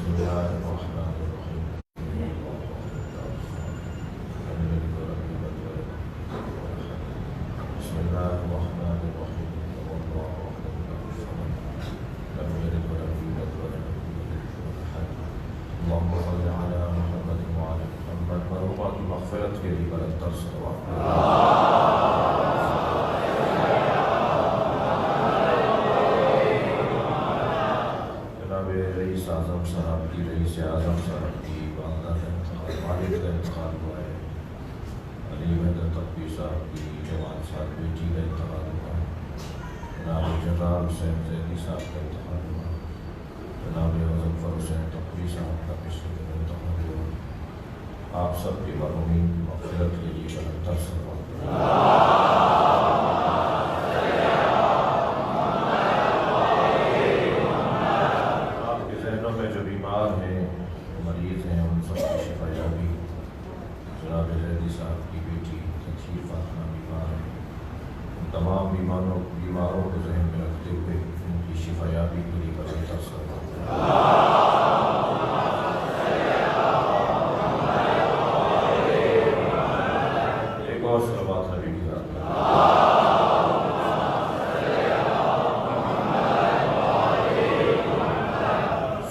بسم اللہ الرحمن الرحیم بسم اللہ الرحمن الرحیم اللهم صل على محمد وعلى محمد مرحومات المغفرت کے لیے بلند تر صلوات جناب رئیس اعظم صاحب کی رئیس اعظم صاحب کی والدہ کا انتقال والد کا انتقال ہوا ہے، علی حیدر تقوی صاحب کی جوان صاحب بیٹی کا انتقال ہوا ہے، جناب جنرال حسین زیدی صاحب کا انتقال ہوا ہے، جناب مظفر حسین تقوی صاحب کا پچھلے دن انتقال ہوا ہے۔ آپ سب کی مرحومین مغفرت کے لیے بلند تر صلوات آپ کے ذہنوں میں جو بیمار ہیں مریض ہیں ان سب کی شفا یابی، جناب زیدی صاحب کی بیٹی تطہیر فاطمہ بیمار ہے، ان تمام بیماروں کو ذہن میں رکھتے ہوئے ان کی شفا یابی کے لیے بلند تر صلوات اور صلوات نبی کی ذات میں۔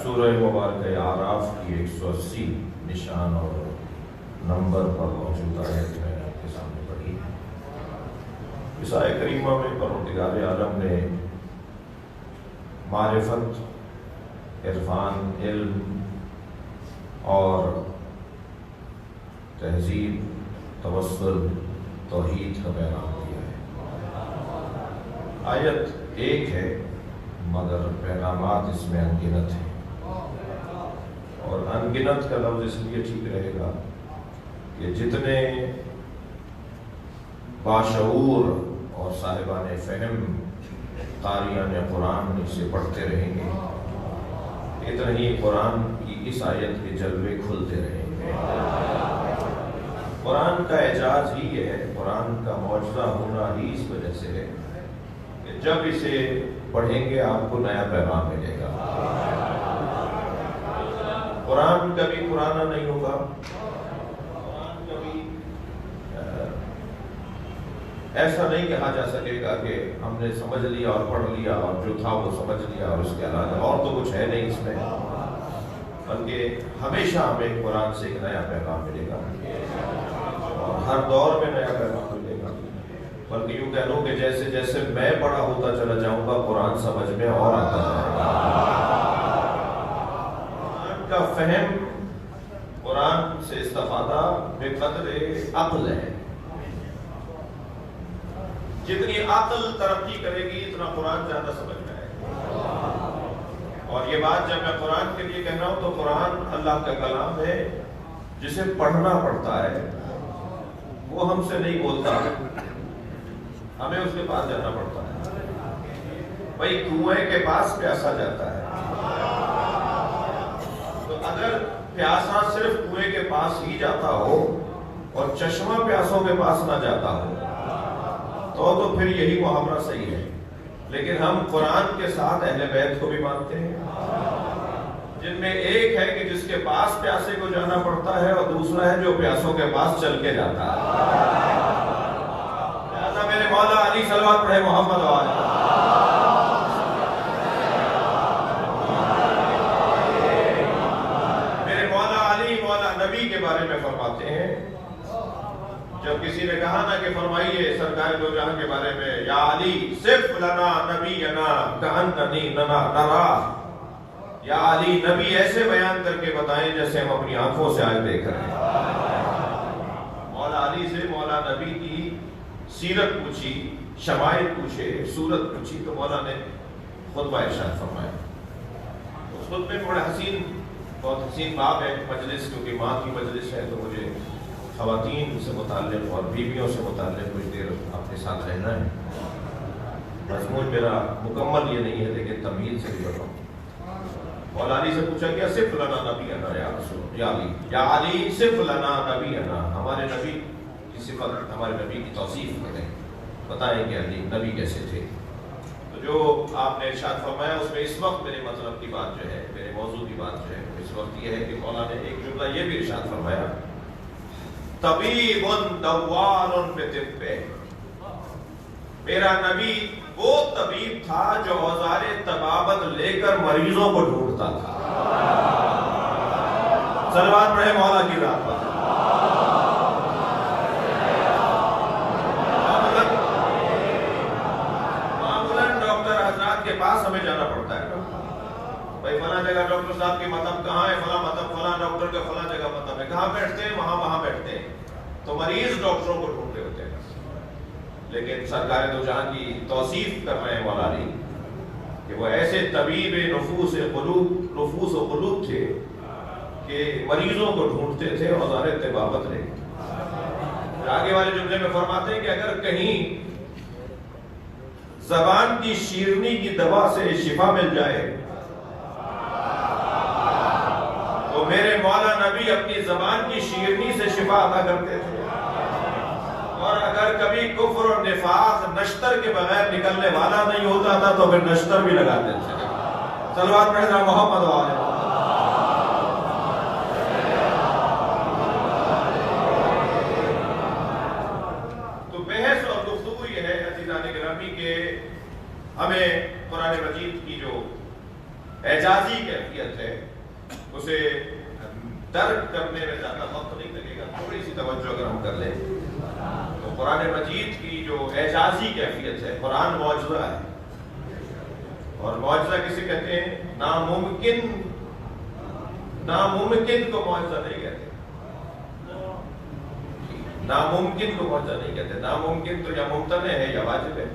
سورہ مبارکہ اعراف کی 180 نشان اور نمبر پر موجود آیت میں نے آپ کے سامنے پڑھی۔ اس آیت کریمہ میں پروردگار عالم نے معرفت، عرفان، علم اور تہذیب، توسل، توحید کا پیغام دیا ہے۔ آیت ایک ہے مگر پیغامات اس میں انگنت ہیں، اور انگنت کا لفظ اس لیے ٹھیک رہے گا کہ جتنے باشعور اور صاحبان فہم قاریان قرآن اسے پڑھتے رہیں گے اتنا ہی قرآن کی اس آیت کے جلوے کھلتے رہیں گے۔ قرآن کا اعجاز ہی ہے، قرآن کا معجزہ ہونا ہی اس وجہ سے ہے کہ جب اسے پڑھیں گے آپ کو نیا پیغام ملے گا۔ قرآن کبھی پرانا نہیں ہوگا، قرآن کبھی ایسا نہیں کہا جا سکے گا کہ ہم نے سمجھ لیا اور پڑھ لیا اور جو تھا وہ سمجھ لیا اور اس کے علاوہ اور تو کچھ ہے نہیں اس میں، بلکہ ہمیشہ ہمیں قرآن سے ایک نیا پیغام ملے گا، ہر دور میں نیا پیغام ملے گا۔ بلکہ یوں کہہ لوں کہ جیسے جیسے میں بڑا ہوتا چلا جاؤں گا قرآن سمجھ میں اور آتا جائے گا۔ قرآن کا فہم، قرآن سے استفادہ بے قدر عقل ہے۔ جتنی عقل ترقی کرے گی اتنا قرآن زیادہ سمجھ میں آئے گا۔ اور یہ بات جب میں قرآن کے لیے کہہ رہا ہوں تو قرآن اللہ کا کلام ہے جسے پڑھنا پڑتا ہے، وہ ہم سے نہیں بولتا، ہمیں اس کے پاس جانا پڑتا ہے۔ بھائی کنویں کے پاس پیاسا جاتا ہے، تو اگر پیاسا صرف کنویں کے پاس ہی جاتا ہو اور چشمہ پیاسوں کے پاس نہ جاتا ہو تو پھر یہی محاورہ صحیح ہے۔ لیکن ہم قرآن کے ساتھ اہل بیت کو بھی مانتے ہیں، جن میں ایک ہے کہ جس کے پاس پیاسے کو جانا پڑتا ہے اور دوسرا ہے جو پیاسوں کے پاس چل کے جاتا ہے۔ لہذا میرے مولا علی صلوات پڑھے محمد وآلہ۔ میرے مولا علی مولا نبی کے بارے میں فرماتے ہیں، جب کسی نے کہا نا کہ فرمائیے سرکار دو جہاں کے بارے میں، یا علی صف لنا نبینا کأننی نرا، یا علی نبی ایسے بیان کر کے بتائیں جیسے ہم اپنی آنکھوں سے آج دیکھ رہے ہیں۔ مولا علی سے مولا نبی کی سیرت پوچھی، شمائل پوچھے، صورت پوچھی، تو مولا نے خطبہ ارشاد فرمایا۔ اس خطبے میں بڑا حسین، بہت حسین باب ہے، مجلس کیونکہ ماں کی مجلس ہے تو مجھے خواتین سے متعلق اور بیویوں سے متعلق کچھ دیر آپ کے ساتھ رہنا ہے۔ مضمون میرا مکمل یہ نہیں ہے لیکن تمہید سے بھی بڑھا۔ مولا علی سے پوچھا کیا صف لنا نبینا یا رسول یا علی، یا علی صف لنا نبینا، ہمارے نبی کی صفت، ہمارے نبی کی توصیف کریں، بتائیں کہ علی نبی کیسے تھے۔ تو جو آپ نے ارشاد فرمایا اس میں اس وقت میرے مطلب کی بات جو ہے، میرے موضوع کی بات جو ہے اس وقت یہ ہے کہ مولا نے ایک جملہ یہ بھی ارشاد فرمایا، طبیب دوار بطبہ، میرا نبی وہ طبیب تھا جو اوزار طبابت لے کر مریضوں کو ڈھونڈتا تھا۔ صلوات پڑھے مولا کی ذات پر۔ معمولاً ڈاکٹر حضرات کے پاس ہمیں جانا پڑتا ہے، بھائی فلاں جگہ ڈاکٹر صاحب کی مطب کہاں ہے، فلاں مطب، فلاں ڈاکٹر کا فلاں جگہ مطب ہے، کہاں بیٹھتے ہیں، وہاں بیٹھتے ہیں، تو مریض ڈاکٹروں کو ڈھونڈتے ہوتے ہیں۔ لیکن سرکار دو جہاں کی توصیف کر رہے ہیں مولا علی کہ وہ ایسے طبیب نفوس و قلوب تھے کہ مریضوں کو ڈھونڈتے تھے اوزار طبابت لے۔ آگے والے جملے میں فرماتے ہیں کہ اگر کہیں زبان کی شیرنی کی دوا سے شفا مل جائے تو میرے مولا نبی اپنی زبان کی شیرنی سے شفا عطا کرتے تھے، اور اگر کبھی کفر اور نفاق نشتر کے بغیر نکلنے والا نہیں ہوتا تھا تو پھر نشتر بھی لگاتے تھے۔ صلوات پڑھیں ذرا محمد وآلہ۔ تو بحث اور گفتگو یہ ہے عزیزان گرامی کہ ہمیں قرآن مجید کی جو اعجازی کیفیت ہے اسے درک کرنے میں زیادہ وقت نہیں لگے گا، تھوڑی سی توجہ اگر ہم کر لیں تو قرآن مجید کی جو اعجازی کیفیت ہے، قرآن معجزہ ہے، اور معجزہ کسے کہتے ہیں؟ ناممکن کو معجزہ نہیں کہتے، ناممکن کو معجزہ نہیں کہتے، ناممکن تو یا ممتنع ہے یا واجب ہے۔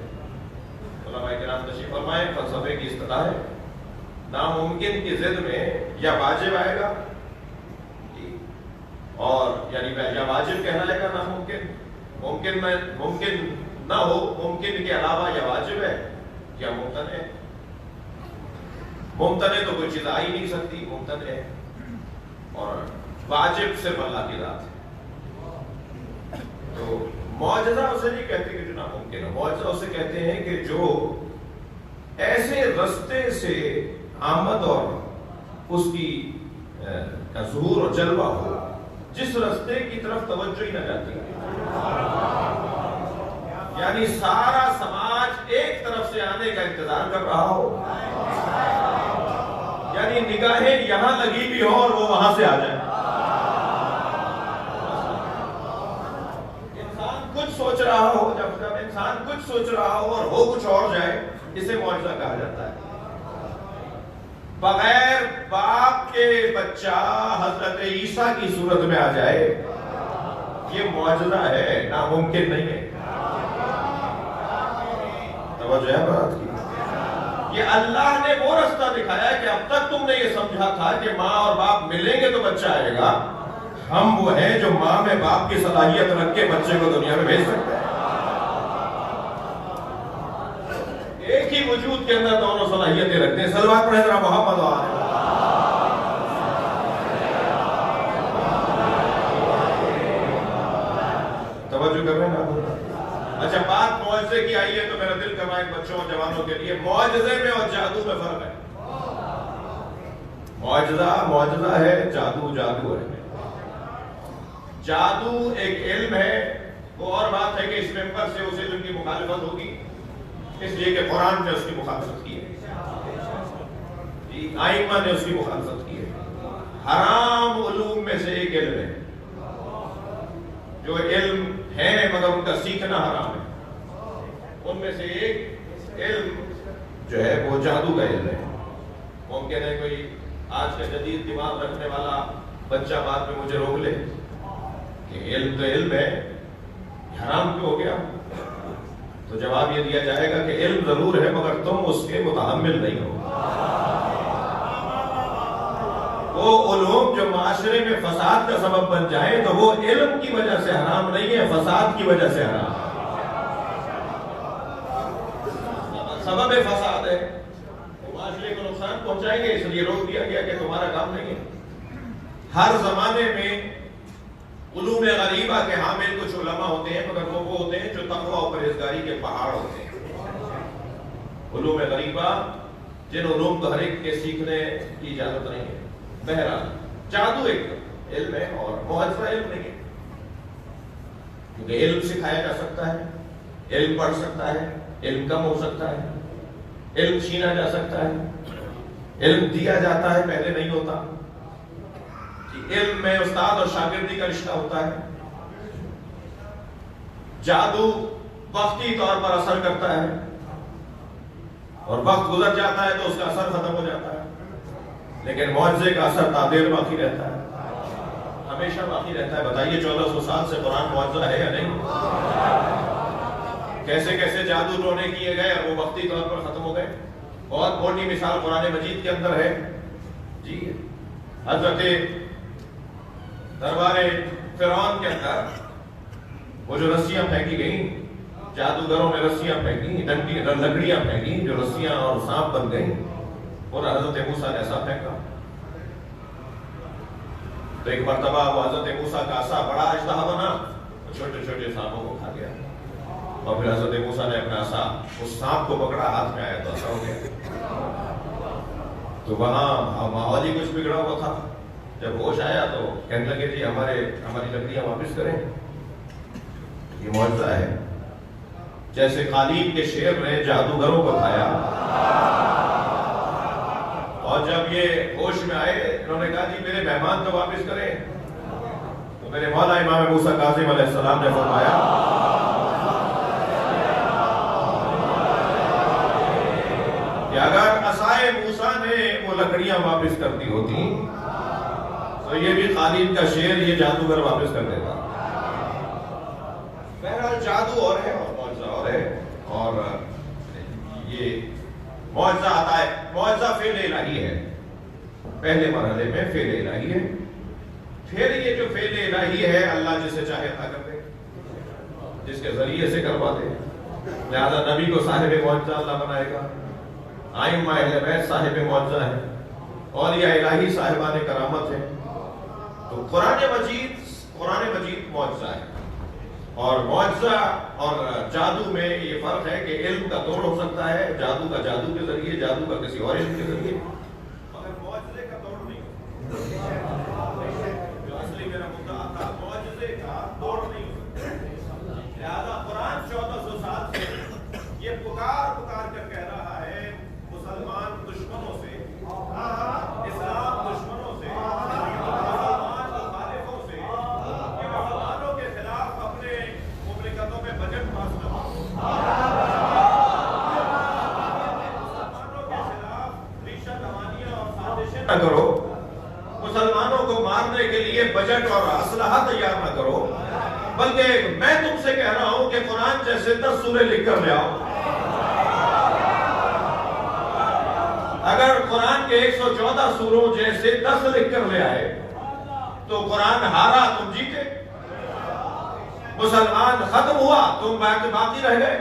علماء کرام تشریف فرمائیں، فلسفے کی اصطلاح ہے ناممکن کی ضد میں یا واجب آئے گا، اور یعنی یا واجب کہلائے گا ناممکن، ممکن نہ ہو، ممکن کے علاوہ یا واجب ہے یا ممتنع ہے۔ ممتنع تو کوئی چیز آ ہی نہیں سکتی، ممتنع ہے، اور واجب صرف اللہ کی ذات ہے۔ تو معجزہ اسے نہیں کہتے کہ جو ناممکن ہے، معجزہ اسے کہتے ہیں کہ جو ایسے رستے سے آمد اور اس کی ظہور اور جلوہ ہو جس رستے کی طرف توجہ ہی نہ جاتی، یعنی سارا سماج ایک طرف سے آنے کا انتظار کر رہا ہو، یعنی نگاہیں یہاں لگی بھی ہو اور وہ وہاں سے آ جائے۔ انسان کچھ سوچ رہا ہو، جب انسان کچھ سوچ رہا ہو اور ہو کچھ اور جائے، اسے معجزہ کہا جاتا ہے۔ بغیر باپ کے بچہ حضرت عیسیٰ کی صورت میں آ جائے، یہ معجزہ ہے، ناممکن نہیں ہے۔ توجہ ہے بات کی؟ یہ اللہ نے وہ رستہ دکھایا کہ اب تک تم نے یہ سمجھا تھا کہ ماں اور باپ ملیں گے تو بچہ آئے گا، ہم وہ ہیں جو ماں میں باپ کی صلاحیت رکھ کے بچے کو دنیا میں بھیج سکتے ہیں۔ ایک ہی وجود کے اندر دونوں صلاحیتیں رکھتے ہیں۔ صلوات پڑھیں ذرا محمد وآلہ۔ توجہ کر رہے ہیں نا؟ اچھا، بات معجزے کی آئی ہے تو میرا دل کر رہا ہے بچوں اور جوانوں کے لیے معجزے میں اور جادو میں فرق ہے۔ معجزہ ہے، جادو ہے۔ جادو ایک علم ہے، وہ اور بات ہے کہ اس ممبر سے اس علم کی مخالفت ہوگی، اس لیے کہ قرآن نے اس کی مخالفت کی ہے، آئمہ نے اس کی مخالفت کی ہے۔ حرام علوم میں سے ایک علم ہے، جو علم ہے مگر ان کا سیکھنا حرام ہے، ان میں سے ایک علم جو ہے وہ جادو کا علم ہے۔ ممکن ہے کوئی آج کا جدید دماغ رکھنے والا بچہ بعد میں مجھے روک لے کہ علم تو علم ہے، حرام کیوں ہو گیا؟ تو جواب یہ دیا جائے گا کہ علم ضرور ہے مگر تم اس کے متحمل نہیں ہو۔ وہ علوم جو معاشرے میں فساد کا سبب بن جائے تو وہ علم کی وجہ سے حرام نہیں ہے، فساد کی وجہ سے حرام ہے، سبب فساد ہے، معاشرے کو نقصان پہنچائیں گے، اس لیے روک دیا گیا کہ تمہارا کام نہیں ہے۔ ہر زمانے میں علوم غریبہ کے حامل کچھ علماء ہوتے ہیں مگر وہ ہوتے ہیں جو تقوی و پرہیزگاری کے پہاڑ ہوتے ہیں۔ علوم غریبہ جن علوم کو ہر ایک کے سیکھنے کی اجازت نہیں ہے، بہرحال جادو ایک علم ہے اور معجزہ علم نہیں ہے، کیونکہ علم سکھایا جا سکتا ہے، علم پڑھ سکتا ہے، علم کم ہو سکتا ہے، علم چھینا جا سکتا ہے، علم دیا جاتا ہے پہلے نہیں ہوتا، علم میں استاد اور شاگردی کا رشتہ ہوتا ہے۔ جادو وقتی طور پر اثر کرتا ہے اور وقت گزر جاتا ہے تو اس کا اثر ختم ہو جاتا ہے، لیکن معجزے کا اثر تادیر باقی رہتا ہے، ہمیشہ باقی رہتا ہے۔ بتائیے 1400 سال سے قرآن معجزہ ہے یا نہیں؟ کیسے کیسے جادو ٹونے کیے گئے اور وہ وقتی طور پر ختم ہو گئے۔ بہت موٹی مثال قرآن مجید کے اندر ہے جی، حضرت دربار فرعون کے اندر وہ جو رسیاں پھینکی گئیں، جادوگروں نے رسیاں پھینکی، لکڑیاں پھینکی جو رسیاں اور سانپ بن گئیں، اور حضرت موسیٰ نے ایسا پھینکا تو ایک مرتبہ وہ حضرت موسیٰ کا عصا بڑا اژدہا بنا، چھوٹے چھوٹے سانپوں کو کھا گیا، اور پھر حضرت موسیٰ نے اپنا عصا اس سانپ کو پکڑا، ہاتھ میں آیا تو عصا ہو گیا۔ تو وہاں ماحول ہی کچھ بگڑا ہوا تھا، جب ہوش آیا تو کہنے لگے جی ہماری لکڑیاں واپس کریں، یہ معجزہ ہے۔ جیسے قالین کے شیر نے جادوگروں کو کھایا، اور جب یہ ہوش میں آئے انہوں نے کہا جی میرے مہمان تو واپس کریں، تو میرے مولا امام موسیٰ کاظم علیہ السلام نے فرمایا کہ اگر عصائے موسیٰ نے وہ لکڑیاں واپس کر دی ہوتی تو یہ بھی قالین کا شیر یہ جادوگر واپس کر دیتا۔ بہرحال جادو اور ہے اور معجزہ اور ہے، اور یہ معجزہ آتا ہے، معجزہ فعل الہی ہے، پہلے مرحلے میں فعل الہی ہے، پھر یہ جو فعل الہی ہے اللہ جسے چاہے عطا کر دے، جس کے ذریعے سے کروا دے، لہذا نبی کو صاحب معجزہ اللہ بنائے گا، ائمہ اہل بیت صاحب معجزہ ہے، اولیاء الہی صاحبان کرامت ہے۔ تو قرآن مجید معجزہ ہے، اور معجزہ اور جادو میں یہ فرق ہے کہ علم کا توڑ ہو سکتا ہے، جادو کا جادو کے ذریعے، جادو کا کسی اور علم کے ذریعے، مگر معجزے کا توڑ نہیں ہو سکتا۔ جو اصلی میرا مدعا تھا، معجزے کا توڑ نہیں ہو سکتا۔ لہذا قرآن 1400 سال سے یہ پکار کر کہہ رہا ہے مسلمان دشمنوں سے، اسلام دشمنوں سے، نہ کرو، مسلمانوں کو مارنے کے لیے بجٹ اور اسلحہ تیار نہ کرو، بلکہ میں تم سے کہہ رہا ہوں کہ قرآن جیسے 10 سورے لکھ کر لے آؤ۔ اگر قرآن کے 114 سوروں جیسے 10 لکھ کر لے آئے تو قرآن ہارا، تم جیتے، مسلمان ختم ہوا، تم باقی رہ گئے۔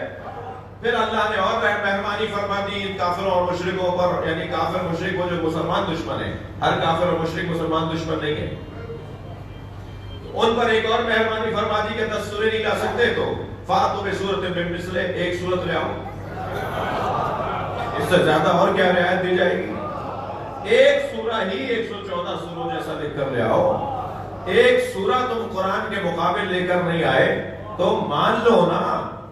پھر اللہ نے اور مہربانی فرما دی کافروں اور مشرکوں پر، یعنی کافر مشرک وہ جو مسلمان دشمن ہیں، ہر کافر اور مشرک مسلمان دشمن نہیں ہے، ان پر ایک اور مہربانی فرما دی کہ 10 سورے نہیں لا سکتے تو فاتوا بسورۃ من مثلہ، ایک سورت لے آؤ، اس سے زیادہ اور کیا رعایت دی جائے گی؟ ایک سورہ ہی 114 سوروں جیسا لکھ کر لے آؤ۔ ایک سورہ تم قرآن کے مقابل لے کر نہیں آئے تو مان لو نا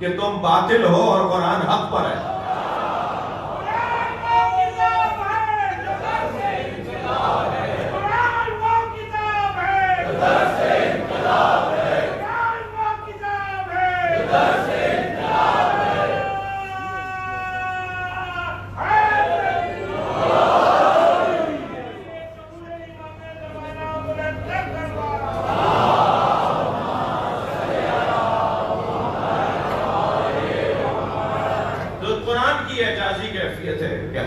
کہ تم باطل ہو اور قرآن حق پر ہے۔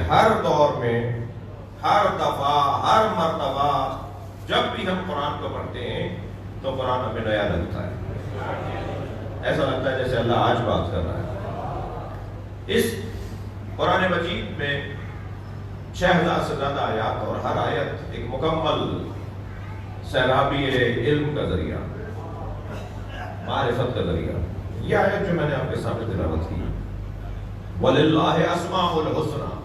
ہر دور میں، ہر دفعہ، ہر مرتبہ جب بھی ہم قرآن کو پڑھتے ہیں تو قرآن ہمیں نیا لگتا ہے، ایسا لگتا ہے جیسے اللہ آج بات کر رہا ہے۔ اس قرآن مجید میں 6000 سے زیادہ آیات، اور ہر آیت ایک مکمل سیرابی علم کا ذریعہ، معرفت کا ذریعہ۔ یہ آیت جو میں نے آپ کے سامنے تلاوت کی، وَلِلَّهِ أَسْمَاءُ الْحُسْنَى،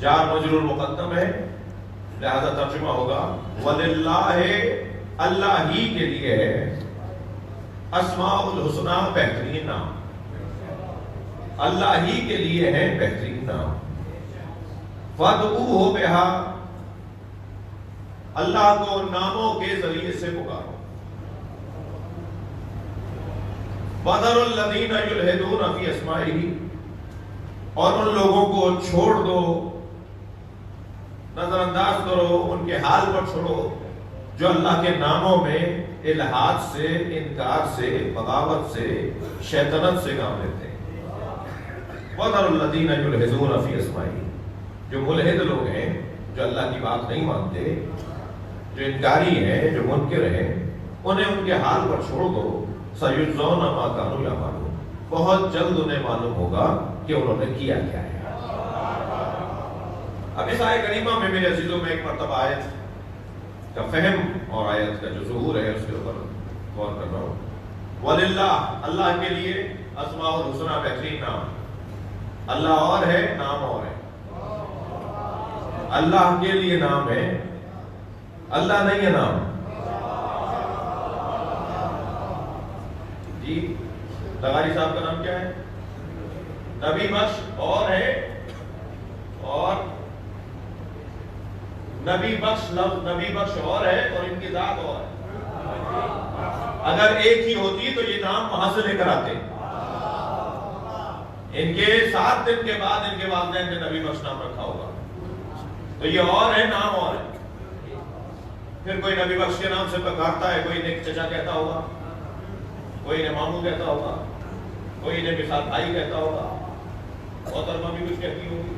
جار مجرور مقدم ہے، لہذا ترجمہ ہوگا وَلِلَّهِ، اللہ ہی کے لیے ہے، اسماء الحسنى بہترین نام، اللہ ہی کے لیے ہے بہترین نام، فَادْعُوهُ بِهَا، اللہ کو ناموں کے ذریعے سے پکارو، وَذَرُوا الَّذِينَ يُلْحِدُونَ فِي أَسْمَائِهِ، اور ان لوگوں کو چھوڑ دو، نظر انداز کرو، ان کے حال پر چھوڑو جو اللہ کے ناموں میں الحاد سے، انکار سے، بغاوت سے، شیطنت سے کام لیتے ہیں۔ وَذَرُوا الَّذِينَ يُلْحِدُونَ فِي أَسْمَائِهِ، جو ملحد لوگ ہیں، جو اللہ کی بات نہیں مانتے، جو انکاری ہیں، جو منکر ہیں، انہیں ان کے حال پر چھوڑ دو، سَيُجْزَوْنَ مَا كَانُوا يَعْمَلُونَ، بہت جلد انہیں معلوم ہوگا کہ انہوں نے کیا کیا ہے۔ اب اس آیت کریمہ میں میرے عزیزوں میں ایک مرتبہ آیت کا فہم اور آیت کا جو ظہور ہے اس کے اوپر غور کر رہا ہوں۔ وَلِلَّهِ، اللہ کے لیے، اسماء الحسنى بہترین نام، اللہ اور ہے، نام اور ہے، اللہ کے لیے نام ہے، اللہ نہیں ہے نام۔ جی لغاری صاحب کا نام کیا ہے؟ نبی بخش اور ہے، اور نبی بخش لفظ نبی بخش اور ہے، اور ان کی ذات اور ہے۔ اگر ایک ہی ہوتی تو یہ نام وہاں سے لے کر آتے۔ ان کے 7 دن کے بعد ان کے والدین نے نبی بخش نام رکھا ہوگا، تو یہ اور ہے، نام اور ہے۔ پھر کوئی نبی بخش کے نام سے پکارتا ہے، کوئی نے چچا کہتا ہوگا، کوئی نے ماموں کہتا ہوگا، کوئی نے مثال بھائی کہتا ہوگا، محترمہ بھی کچھ کہتی ہوگی۔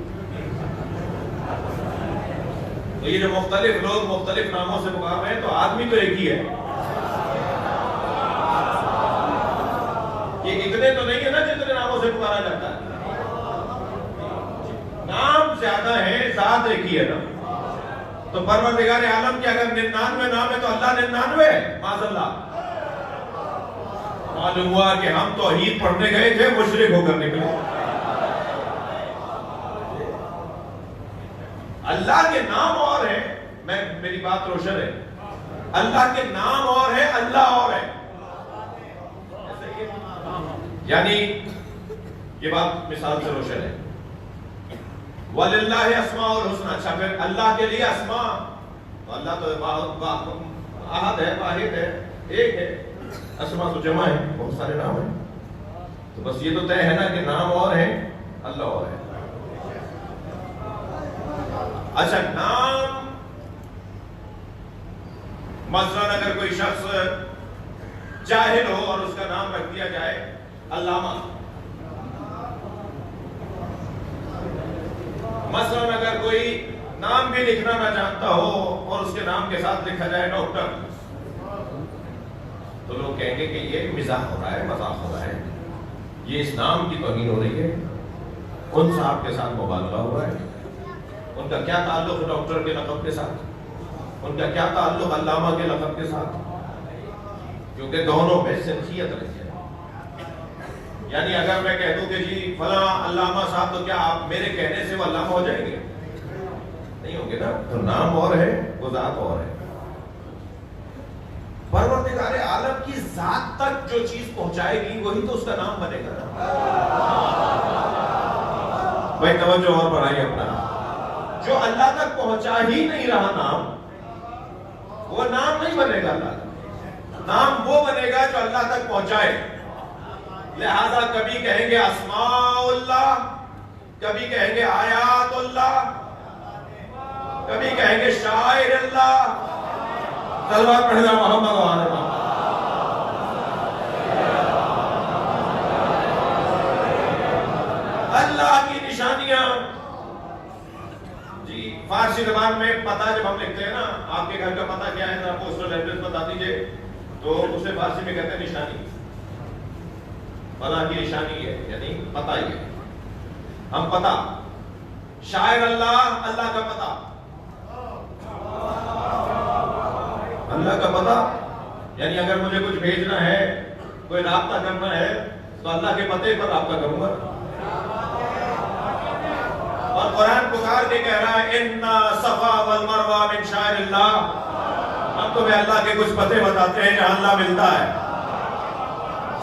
تو یہ جو مختلف لوگ مختلف ناموں سے پکار رہے ہیں، تو آدمی تو ایک ہی ہے۔ یہ اتنے تو نہیں ہے نا جتنے ناموں سے پکارا جاتا ہے، نام زیادہ ہیں، ذات ایک ہی ہے نا۔ تو پروردگار عالم کے اگر 99 نام ہے تو اللہ 99 ہے، معاذ اللہ۔ معلوم ہوا کہ ہم توحید پڑھنے گئے تھے، مشرک ہو کر نکلے۔ اللہ کے نام اور ہیں، میری بات روشن ہے، اللہ کے نام اور ہیں، اللہ اور ہے، یعنی یہ بات مثال سے روشن ہے۔ وَلِلَّهِ اسماء الحسنى، اچھا پھر اللہ کے لیے اسماء، تو اللہ تو احد ہے، واحد ہے، ایک ہے، اسماء تو جمع ہے، بہت سارے نام ہیں، تو بس یہ تو طے ہے نا کہ نام اور ہے، اللہ اور ہے۔ اچھا نام، مثلا اگر کوئی شخص جاہل ہو اور اس کا نام رکھ دیا جائے علامہ، مثلا اگر کوئی نام بھی لکھنا نہ جانتا ہو اور اس کے نام کے ساتھ لکھا جائے ڈاکٹر، تو لوگ کہیں گے کہ یہ مزاح ہو رہا ہے، مذاق ہو رہا ہے، یہ اس نام کی توہین ہو رہی ہے، ان صاحب کے ساتھ مبالغہ ہو رہا ہے۔ ان کا کیا تعلق ڈاکٹر کے لقب کے ساتھ؟ ان کا کیا تعلق علامہ کے لقب کے ساتھ؟ کیونکہ دونوں میں سنخیت رہی ہے۔ یعنی اگر میں کہہ دوں کہ جی فلاں علامہ صاحب، تو کیا آپ میرے کہنے سے وہ علامہ ہو جائیں گے؟ نہیں ہوں گے نا۔ تو نام اور ہے، وہ ذات اور ہے۔ پروردگار عالم کی ذات تک جو چیز پہنچائے گی وہی تو اس کا نام بنے گا نا۔ بھائی توجہ اور بڑھائیے اپنا۔ جو اللہ تک پہنچا ہی نہیں رہا نام، وہ نام نہیں بنے گا۔ اللہ نام وہ بنے گا جو اللہ تک پہنچائے۔ لہذا کبھی کہیں گے اسماء اللہ، کبھی کہیں گے آیات اللہ، کبھی کہیں گے شاعر اللہ۔ صلوات پڑھنا محمد و آل محمد۔ اللہ کی نشانیاں، جی فارسی زبان میں پتہ جب ہم لکھتے ہیں نا، آپ کے گھر کا پتہ کیا ہے، ذرا پوسٹل ایڈریس بتا دیجئے، تو اسے فارسی میں کہتے ہیں نشانی۔ فلاں کی نشانی ہے، یعنی پتہ ہی ہے، ہم پتہ۔ شاعر اللہ، اللہ کا پتہ، اللہ کا پتہ، یعنی اگر مجھے کچھ بھیجنا ہے، کوئی رابطہ کرنا ہے، تو اللہ کے پتے پر رابطہ کروں گا۔ اور قرآن پکار کے کہہ رہا ہے اِنَّ صَفَا وَالْمَرْوَةَ مِنْ شَعَائِرِ اللَّهِ. ہم تمہیں اللہ کے کچھ پتے بتاتے ہیں جہاں اللہ ملتا ہے،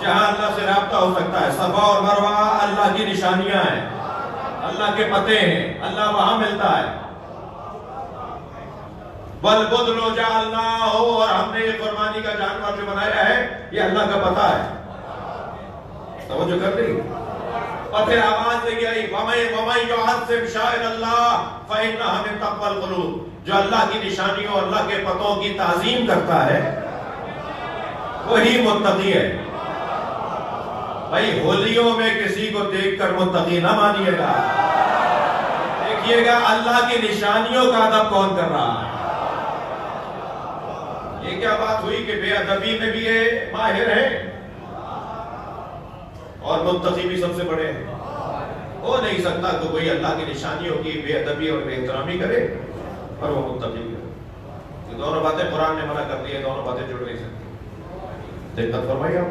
جہاں اللہ سے رابطہ ہو سکتا ہے. صفا اور مروہ اللہ کی نشانیاں ہیں، اللہ کے پتے ہیں، اللہ وہاں ملتا ہے. وَالْبُدْنُ جَعَلْنَاهُ، اور ہم نے یہ قربانی کا جانور جو بنایا ہے یہ اللہ کا پتہ ہے. توجہ کر رہی؟ اور پھر آواز لگی آئی وَمَن يُعَظِّمْ شَعَائِرَ اللَّهِ فَإِنَّهَا مِن تَقْوَى الْقُلُوبِ. جو اللہ کی نشانیوں اور اللہ کے پتوں کی تعظیم کرتا ہے وہی متقی ہے. بھائی ہولیوں میں کسی کو دیکھ کر متقی نہ مانیے گا، دیکھیے گا اللہ کی نشانیوں کا ادب کون کر رہا ہے. یہ کیا بات ہوئی کہ بے ادبی میں بھی یہ ماہر ہیں اور متقی بھی سب سے بڑے ہیں. ہو نہیں سکتا کہ کوئی اللہ کی نشانیوں کی بے ادبی اور بے احترامی کرے اور وہ متقی کرے. یہ دونوں باتیں قرآن نے منع کر دی ہیں، دونوں باتیں جڑ نہیں سکتی. دقت فرمائی آپ.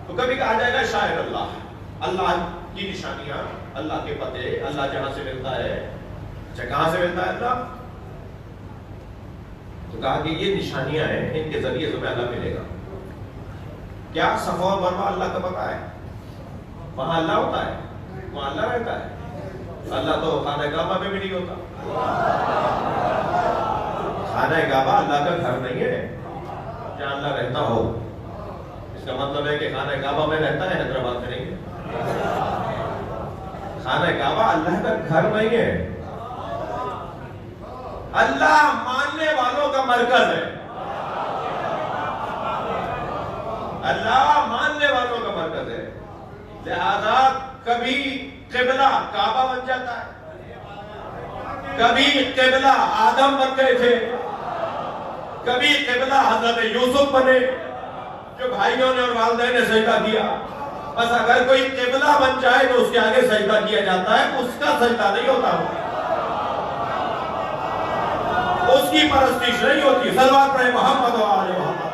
تو کبھی کہا جائے گا شاعر اللہ، اللہ کی نشانیاں، اللہ کے پتے، اللہ جہاں سے ملتا ہے. اچھا کہاں سے ملتا ہے اللہ؟ تو کہا کہ یہ نشانیاں ہیں، ان کے ذریعے تمہیں اللہ ملے گا. کیا صفا اور مروہ اللہ کا پتہ ہے؟ وہاں اللہ ہوتا ہے، وہاں اللہ رہتا ہے. اللہ تو خانہ کعبہ میں بھی نہیں ہوتا. خانہ کعبہ اللہ کا گھر نہیں ہے جہاں اللہ رہتا ہو. اس کا مطلب ہے کہ خانہ کعبہ میں رہتا ہے، حیدرآباد میں نہیں ہے. خانہ کعبہ اللہ کا گھر نہیں ہے، اللہ ماننے والوں کا مرکز ہے. اللہ ماننے والوں کا مرکز ہے. لہذا کبھی قبلہ کعبہ بن جاتا ہے، کبھی قبلہ آدم بن گئے تھے، کبھی قبلہ حضرت یوسف بنے جو بھائیوں نے اور والدین نے سجدہ کیا. بس اگر کوئی قبلہ بن جائے تو اس کے آگے سجدہ کیا جاتا ہے، اس کا سجدہ نہیں ہوتا، اس کی پرستش نہیں ہوتی. صلوات پڑھیں محمد و آل محمد.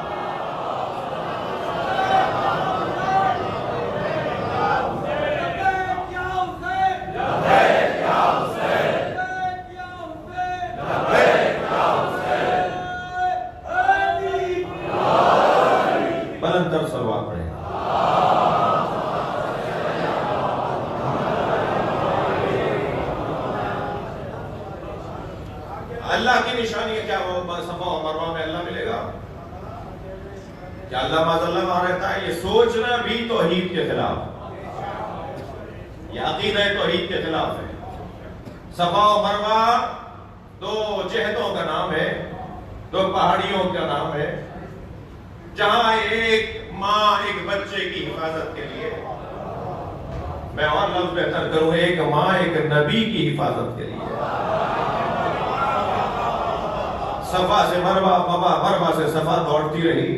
بلندر صلوات پڑھیں. اللہ کی نشانی ہے. کیا وہ صفا و مروہ میں اللہ ملے گا؟ کیا اللہ معاذ اللہ وہاں رہتا ہے؟ یہ سوچنا بھی توحید کے خلاف، یہ عقیدہ توحید کے خلاف ہے. صفا و مروہ دو جہتوں کا نام ہے، دو پہاڑیوں کا نام ہے جہاں ایک ماں ایک بچے کی حفاظت کے لیے، میں اور لفظ بہتر کروں، ایک ماں ایک نبی کی حفاظت کے لیے صفا سے مروہ، مروہ سے صفا دوڑتی رہی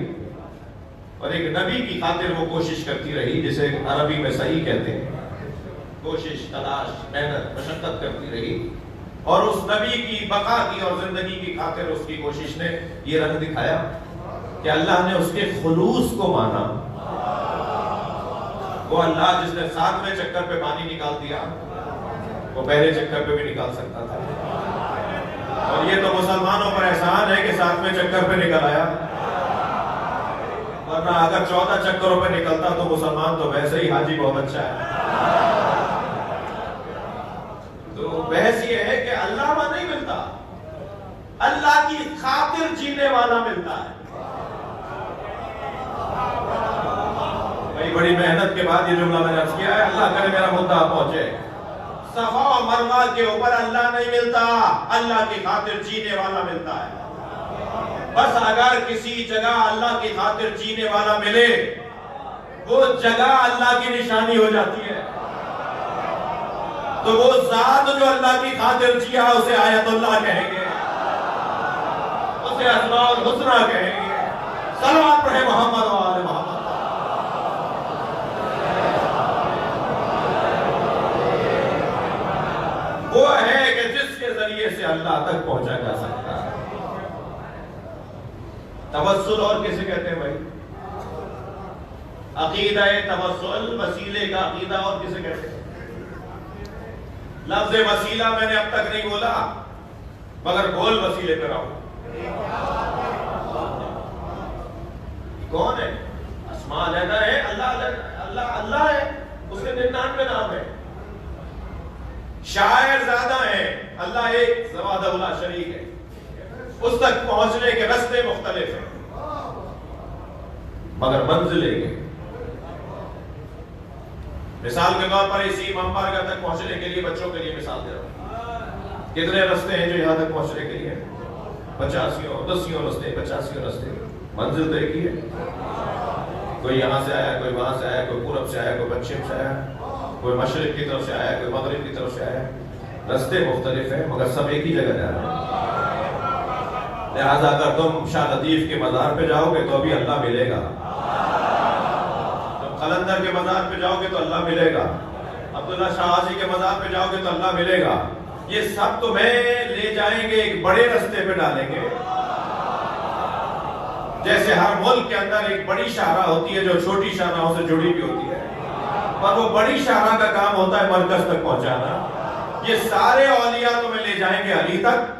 اور ایک نبی کی خاطر وہ کوشش کرتی رہی، جسے عربی میں صحیح کہتے ہیں. کوشش، تلاش، محنت، مشقت کرتی رہی اور اس نبی کی بقا کی اور زندگی کی خاطر اس کی کوشش نے یہ رنگ دکھایا کہ اللہ نے اس کے خلوص کو مانا. وہ اللہ جس نے 7ویں چکر پہ پانی نکال دیا وہ پہلے چکر پہ بھی نکال سکتا تھا. اور یہ تو مسلمانوں پر احسان ہے کہ 7ویں چکر پہ نکل آیا، ورنہ اگر 14 چکروں پہ نکلتا تو مسلمان تو ویسے ہی حاجی بہت اچھا ہے. تو بحث یہ ہے کہ اللہ وہاں نہیں ملتا، اللہ کی خاطر جینے والا ملتا ہے. بھائی بڑی محنت کے بعد یہ جملہ میں نے عرض کیا ہے، اللہ کرے میرا مدعا پہنچے. صفا و مروہ کے اوپر اللہ نہیں ملتا، اللہ کی خاطر جینے والا ملتا ہے. بس اگر کسی جگہ اللہ کی خاطر جینے والا ملے وہ جگہ اللہ کی نشانی ہو جاتی ہے. تو وہ ذات جو اللہ کی خاطر جیا اسے آیت اللہ کہیں گے، اسے اسماء الحسنی کہیں گے. صلوات پڑھیں محمد و آل محمد. وہ ہے کہ جس کے ذریعے سے اللہ تک پہنچا جا سکتا ہے. توسل اور کسے کہتے ہیں بھائی؟ عقیدہ توسل، وسیلے کا عقیدہ اور کسے کہتے ہیں؟ لفظ وسیلہ میں نے اب تک نہیں بولا، مگر بول وسیلے پہ رہو. کون ہے؟ اسماء علیحدہ ہے، اللہ ہے، اس کے 99 نام ہے. شاعر زیادہ ہیں، اللہ ایک وحدہ لا شریک ہے. اس تک پہنچنے کے راستے مختلف ہیں مگر منزل ایک ہے. مثال کے طور پر اسی امام بارگاہ تک پہنچنے کے لیے بچوں کے لیے مثال دے رہا ہوں. کتنے راستے ہیں جو یہاں تک پہنچنے کے لیے؟ 80 راستے. منزل تو ایک ہی ہے. کوئی یہاں سے آیا، کوئی وہاں سے آیا، کوئی پورب سے آیا، کوئی پچھم سے آیا، کوئی مشرق کی طرف سے آیا، کوئی مغرب کی طرف سے آیا. راستے مختلف ہیں مگر سب ایک ہی جگہ جا رہے ہیں. لہذا اگر تم شاہ لطیف کے مزار پہ جاؤ گے تو بھی اللہ ملے گا، تم قلندر کے مزار پہ جاؤ گے تو اللہ ملے گا، عبداللہ شاہ غازی کے مزار پہ جاؤ گے تو اللہ ملے گا. یہ سب تمہیں لے جائیں گے ایک بڑے راستے پہ ڈالیں گے. جیسے ہر ملک کے اندر ایک بڑی شاہراہ ہوتی ہے جو چھوٹی شاہراہوں سے جڑی بھی ہوتی ہے، اور وہ بڑی شاہراہ کا کام ہوتا ہے مرکز تک پہنچانا. یہ سارے اولیاء تمہیں لے جائیں گے علی تک.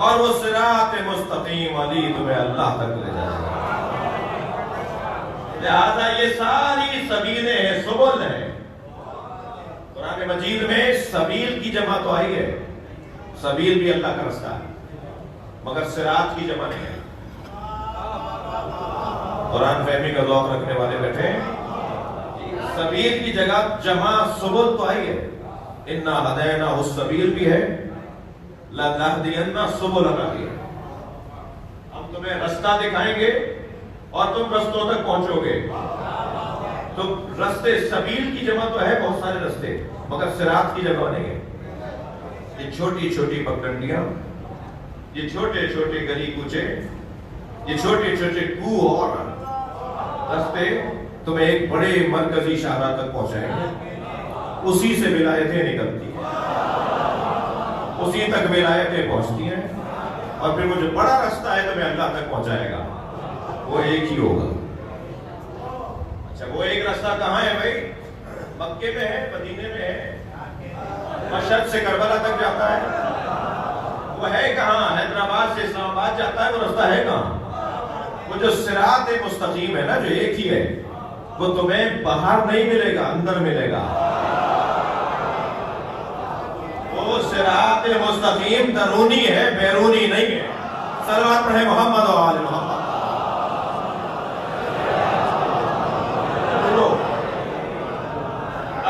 اور وہ صراط مستقیم علی تمہیں اللہ تک لے جائے گا. لہذا یہ ساری سبیلیں ہیں، سبل ہیں. قرآن مجید میں سبیل کی جمع تو آئی ہے، سبیل بھی اللہ کا راستہ ہے مگر صراط کی جمع نہیں ہے. قرآن فہمی کا ذوق رکھنے والے بیٹھے ہیں. سبیل کی جگہ جمع سبل تو آئی ہے. انا ہدیناہ السبیل بھی ہے، لَنَهْدِيَنَّ سُبُلَنَا بھی ہے. ہم تمہیں رستہ دکھائیں گے اور تم رستوں تک پہنچو گے. تو رستے سبیل کی جمع تو ہے، بہت سارے رستے، مگر صراط کی جمع نہیں ہے. یہ چھوٹی چھوٹی پگڈنڈیاں، یہ چھوٹے چھوٹے گلی کوچے، یہ چھوٹے چھوٹے کوہ اور رستے تمہیں ایک بڑے مرکزی شاہراہ تک پہنچائیں گے. اسی سے ولایتیں نکلتی ہیں، اسی تک ولایتیں پہنچتی ہیں، اور پھر وہ جو بڑا راستہ ہے تمہیں اللہ تک پہنچائے گا، وہ ایک ہی ہوگا. اچھا وہ ایک راستہ کہاں ہے بھائی؟ مکے میں ہے، مدینے میں ہے، مشہد سے کربلا تک جاتا ہے. وہ ہے کہاں؟ حیدرآباد سے اسلام آباد جاتا ہے، وہ راستہ ہے کہاں؟ وہ جو صراط مستقیم ہے نا، جو ایک ہی ہے، وہ تمہیں باہر نہیں ملے گا، اندر ملے گا. وہ صراط مستقیم درونی ہے، بیرونی نہیں ہے. صلوات پڑھیں محمد و آل محمد.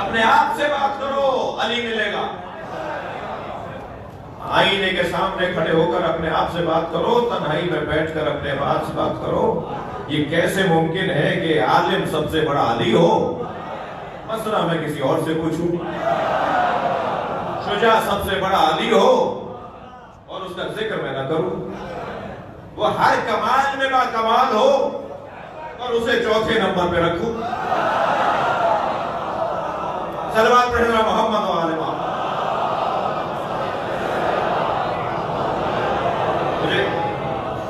اپنے آپ سے بات کرو، علی ملے گا. آئینے کے سامنے کھڑے ہو کر اپنے آپ سے بات کرو، تنہائی میں بیٹھ کر اپنے آپ سے بات کرو. یہ کیسے ممکن ہے کہ عالم سب سے بڑا علی ہو؟ مسئلہ میں کسی اور سے پوچھوں. شجاع سب سے بڑا علی ہو اور اس کا ذکر میں نہ کروں. وہ ہر کمال میں با کمال ہو اور اسے چوتھے نمبر پہ رکھوں. صلوات پڑھنا محمد و آل محمد. مجھے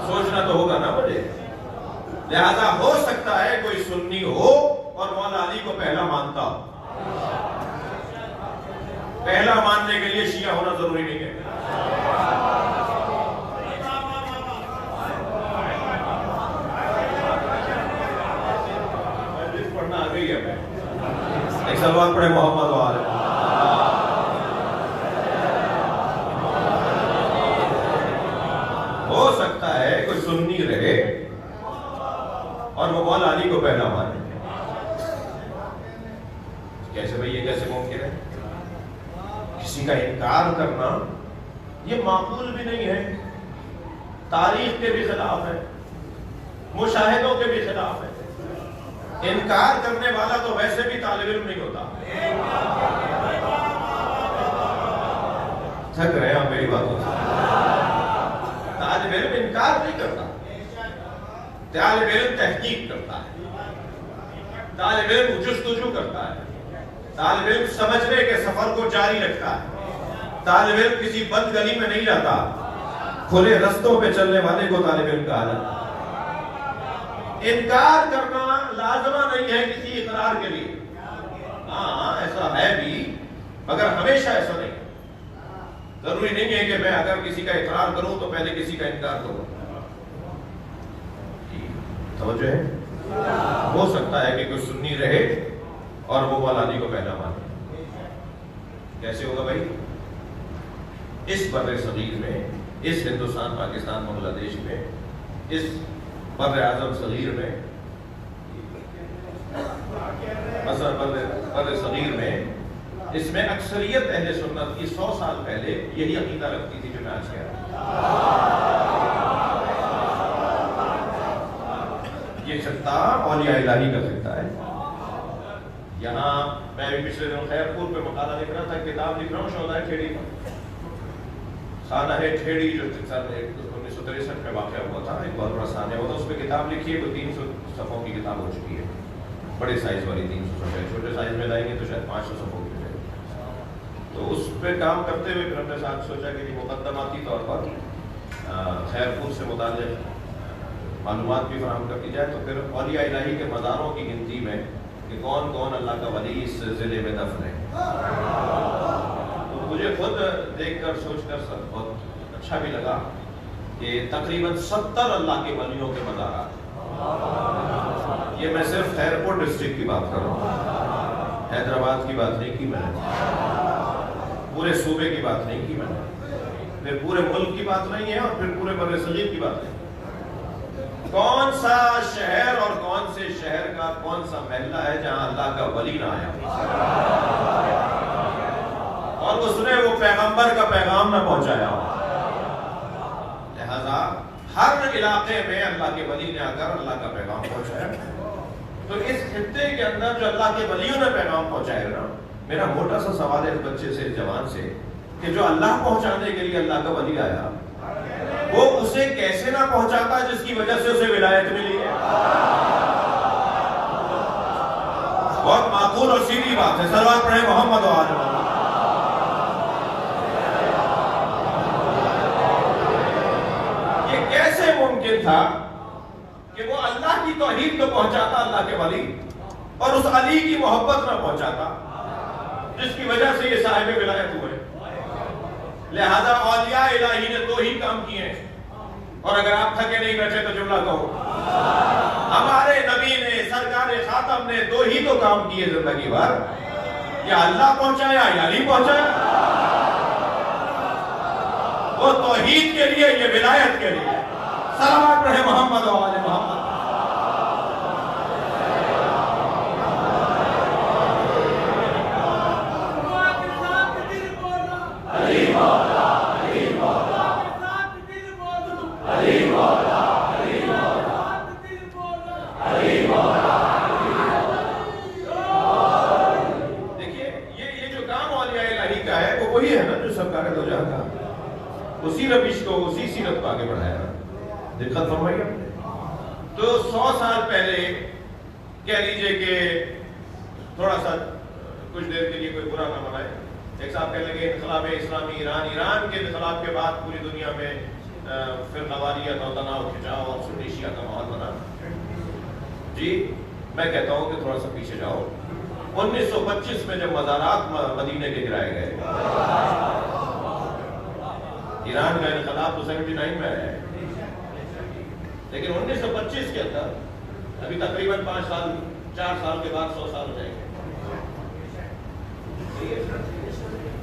سوچنا تو ہوگا نا مجھے. لہذا ہو سکتا ہے کوئی سنی ہو اور مولا علی کو پہلا مانتا ہو. پہلا ماننے کے لیے شیعہ ہونا ضروری نہیں ہے. پڑھنا آ گئی ہے. ایک صلوات پڑھے محمد و آل محمد. ہو سکتا ہے کوئی سنی رہے اور وہ مولا علی کو پہلا مانے. کیسے بھائی، یہ کیسے ممکن ہے؟ کسی کا انکار کرنا یہ معقول بھی نہیں ہے، تاریخ کے بھی خلاف ہے، مشاہدوں کے بھی خلاف ہے. انکار کرنے والا تو ویسے بھی طالب علم نہیں ہوتا. تھک رہے ہیں آپ میری باتوں سے. طالب علم انکار نہیں کرتا, طالب علم تحقیق کرتا ہے, طالب علم جستجو کرتا ہے, طالب علم سمجھنے کے سفر کو جاری رکھتا ہے, طالب علم کسی بند گلی میں نہیں جاتا, کھلے رستوں پہ چلنے والے کو طالب علم کہا جاتا ہے. انکار کرنا لازمہ نہیں ہے کسی اقرار کے لیے. ہاں ایسا ہے بھی, مگر ہمیشہ ایسا نہیں. ضروری نہیں ہے کہ میں اگر کسی کا اقرار کروں تو پہلے کسی کا انکار کروں. توجہ ہے؟ ہو سکتا ہے کہ کوئی سنی رہے اور وہ مولا علی کو پہلا مانے. کیسے ہوگا بھائی؟ اس بر صغیر میں, اس ہندوستان پاکستان بنگلہ دیش میں, اس بر اعظم صغیر میں, مثلا بر صغیر میں, اس میں اکثریت اہل سنت کی 100 سال پہلے یہی عقیدہ رکھتی تھی جو میں آج کہہ رہا ہوں. یہ خطہ اولیاء الہی کا خطہ ہے. یہاں میں بھی پچھلے دنوں خیر پور پہ مقالہ لکھ رہا تھا, کتاب لکھ رہا ہوں شہدائے ٹھیڑی پر. خانہ ٹھیڑی جو 1963 میں واقع ہوا تھا, ایک بہت بڑا سانحہ ہوا تھا, اس پہ کتاب لکھی ہے. وہ 300 صفحوں کی کتاب ہو چکی ہے, بڑے سائز والی 300 صفحے. چھوٹے سائز میں لائیں گے تو شاید 500 صفحوں کی. تو اس پہ کام کرتے ہوئے پھر ہم نے ساتھ سوچا کہ مقدماتی طور پر خیر پور سے متعلق معلومات بھی فراہم کر دی جائے. تو پھر اولیاء الہی کے مزاروں کی گنتی میں کہ کون کون اللہ کا ولی اس ضلع میں دفن ہے, تو مجھے خود دیکھ کر سوچ کر بہت اچھا بھی لگا کہ تقریباً 70 اللہ کے ولیوں کے مزارات. یہ میں صرف خیر پور ڈسٹرکٹ کی بات کر رہا ہوں, حیدرآباد کی بات نہیں کی میں نے, پورے صوبے کی بات نہیں کی میں نے, پھر پورے ملک کی بات نہیں ہے, اور پھر پورے بر صغیر کی بات نہیں. کون سا شہر اور کون سے شہر کا کون سا محلہ ہے جہاں اللہ کا ولی نہ آیا اور اس نے وہ پیغمبر کا پیغام نہ پہنچایا. لہذا ہر علاقے میں اللہ کے ولی نے آ کر اللہ کا پیغام پہنچایا. تو اس خطے کے اندر جو اللہ کے ولیوں نے پیغام پہنچایا نا, میرا موٹا سا سوال ہے اس بچے سے, اس جوان سے, کہ جو اللہ پہنچانے کے لیے اللہ کا ولی آیا, وہ اسے کیسے نہ پہنچاتا جس کی وجہ سے اسے ولایت ملی ہے. بہت معقول اور سیدھی بات ہے. صلوات پڑھیں محمد و آل محمد. یہ کیسے ممکن تھا کہ وہ اللہ کی توحید کو پہنچاتا اللہ کے ولی, اور اس علی کی محبت نہ پہنچاتا جس کی وجہ سے یہ صاحب ولایت ہوئے. لہذا اولیاء الہی نے 2 ہی کام کیے ہیں, اور اگر آپ تھکے نہیں بیٹھے تو جملہ کہو. ہمارے نبی نے, سرکار خاتم نے 2 ہی تو کام کیے زندگی بھر, یا اللہ پہنچایا یا علی پہنچایا. وہ توحید کے لیے, یہ ولایت کے لیے. صلوات پڑھیں محمد و آل محمد. اسی روش کو, اسی سیرت کو آگے بڑھایا. دقت فرمائیے. تو 100 سال پہلے کہہ لیجئے کہ تھوڑا سا کچھ دیر کے لیے کوئی برا نہ منائے, ایک صاحب کہنے لگے انقلاب اسلامی ایران کے انقلاب کے بعد پوری دنیا میں فرقواریت اور تناؤ کھچاؤ اور سنی شیعہ کا ماحول بنا. جی میں کہتا ہوں کہ تھوڑا سا پیچھے جاؤ. 1925 میں جب مزارات مدینے کے گرائے گئے, ایران کا انقلاب تو 79 میں آیا ہے, لیکن 1925 کے اندر ابھی تقریباً 4 سال کے بعد 100 سال ہو جائیں گے.